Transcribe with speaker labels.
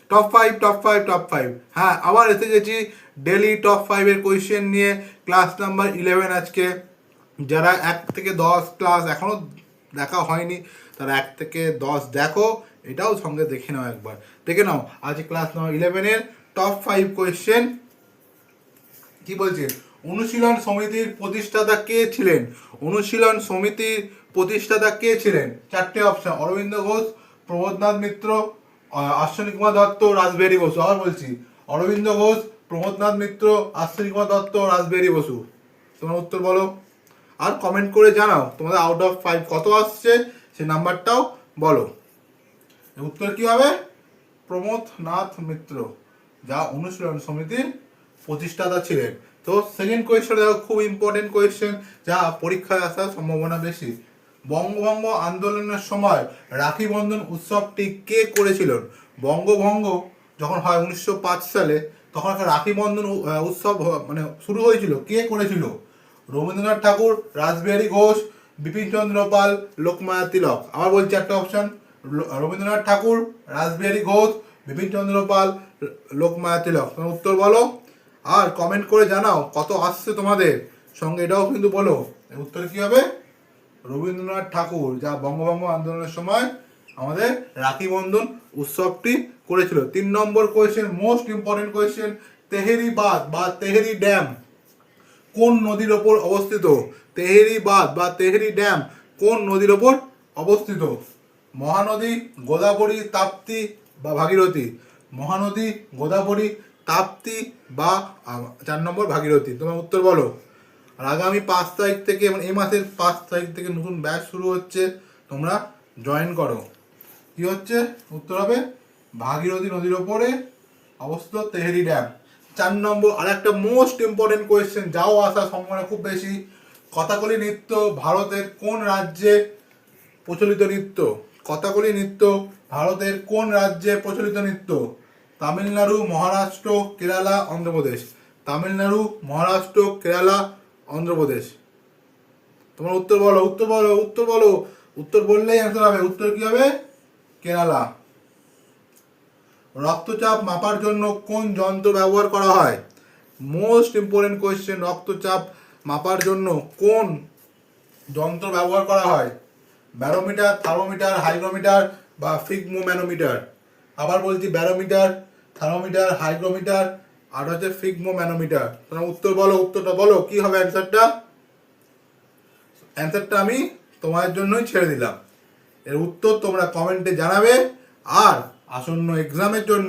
Speaker 1: Top 5 হ্যাঁ, আবার এসে গেছি ডেলি টপ 5-এর কোয়েশ্চেন নিয়ে। ক্লাস নাম্বার 11 আজকে। যারা 1 থেকে 10 ক্লাস এখনও দেখা হয়নি তারা 1 থেকে 10 দেখো, এটাও সঙ্গে দেখে নাও, একবার দেখে নাও। আজ ক্লাস নাম্বার 11-এর টপ 5 কোয়েশ্চেন। কি বলছে? অনুশীলন সমিতির প্রতিষ্ঠাতা কে ছিলেন? অনুশীলন সমিতির প্রতিষ্ঠাতা কে ছিলেন? 4টে অপশন: অরবিন্দ ঘোষ, প্রমোদনাথ মিত্র, অশ্বিনী কুমার দত্ত, রাসবিহারী বসু। আবার বলছি, অরবিন্দ ঘোষ, প্রমোদনাথ মিত্র, অশ্বিনী কুমার দত্ত, রাসবিহারী বসু। তোমার উত্তর বলো, আর কমেন্ট করে জানাও তোমাদের আউট অফ 5 কত আসছে, সেই নাম্বারটাও বলো। উত্তর কি হবে? প্রমোদনাথ মিত্র, যা অনুশীলন সমিতির প্রতিষ্ঠাতা ছিলেন। তো সেকেন্ড কোয়েশ্চেন দেখো, খুব ইম্পর্টেন্ট কোয়েশ্চেন, যা পরীক্ষায় আসার সম্ভাবনা বেশি। বঙ্গভঙ্গ আন্দোলনের সময় রাখি বন্ধন উৎসবটি কে করেছিলেন? বঙ্গভঙ্গ যখন হয় 1905 সালে, তখন একটা রাখি বন্ধন উৎসব মানে শুরু হয়েছিল। কে করেছিল? রবীন্দ্রনাথ ঠাকুর, রাসবিহারী ঘোষ, বিপিনচন্দ্র পাল, লোকমান্য তিলক। আবার বলছি একটা অপশন: রবীন্দ্রনাথ ঠাকুর, রাসবিহারী ঘোষ, বিপিনচন্দ্র পাল, লোকমান্য তিলক। তোমার উত্তর বলো, আর কমেন্ট করে জানাও কত আসছে তোমাদের। সঙ্গে এটাও কিন্তু বলো, উত্তর কি হবে? রবীন্দ্রনাথ ঠাকুর, যা বঙ্গভঙ্গ আন্দোলনের সময় আমাদের রাখি বন্ধন উৎসবটি করেছিল। 3 নম্বর question, most important question. Tehri বাঁধ বা তেহেরি ড্যাম কোন নদীর ওপর অবস্থিত? তেহেরি বাঁধ বা তেহেরি ড্যাম কোন নদীর ওপর অবস্থিত? মহানদী, গোদাবরী, তাপ্তি বা ভাগীরথী। মহানদী, গোদাবরী, তাপ্তি বা 4 নম্বর ভাগীরথী। তোমার উত্তর বলো। আর আগামী 5 তারিখ থেকে, মানে এই মাসের 5 তারিখ থেকে নতুন ব্যাচ শুরু হচ্ছে, তোমরা জয়েন করো। কি হচ্ছে? উত্তর হবে ভাগীরথী নদীর ওপরে অবস্থিত তেহেরি ড্যাম। 4 নম্বর আর একটা মোস্ট ইম্পর্টেন্ট কোয়েশ্চেন, যাও আসার সম্ভাবনা খুব বেশি। কথাকলি নৃত্য ভারতের কোন রাজ্যে প্রচলিত নৃত্য? কথাকলি নৃত্য ভারতের কোন রাজ্যে প্রচলিত নৃত্য? তামিলনাড়ু, মহারাষ্ট্র, কেরালা, অন্ধ্রপ্রদেশ। তামিলনাড়ু, মহারাষ্ট্র, কেরালা, অন্ধ্রপ্রদেশ। তোমার উত্তর বলো, উত্তর বলো, উত্তর বলো। উত্তর বললেই অ্যান্সার হবে। উত্তর কি হবে? কেরালা। রক্তচাপ মাপার জন্য কোন যন্ত্র ব্যবহার করা হয়? মোস্ট ইম্পর্টেন্ট কোয়েশ্চেন, রক্তচাপ মাপার জন্য কোন যন্ত্র ব্যবহার করা হয়? ব্যারোমিটার, থার্মোমিটার, হাইগ্রোমিটার বা ফিগমোম্যানোমিটার। আবার বলছি, ব্যারোমিটার, থার্মোমিটার, হাইগ্রোমিটার আর হচ্ছে ফিগমোম্যানোমিটার। তোমরা উত্তর বলো, উত্তরটা বলো, কি হবে অ্যান্সারটা? অ্যান্সারটা আমি তোমার জন্যই ছেড়ে দিলাম। এর উত্তর তোমরা কমেন্টে জানাবে। আর আসন্ন এক্সামের জন্য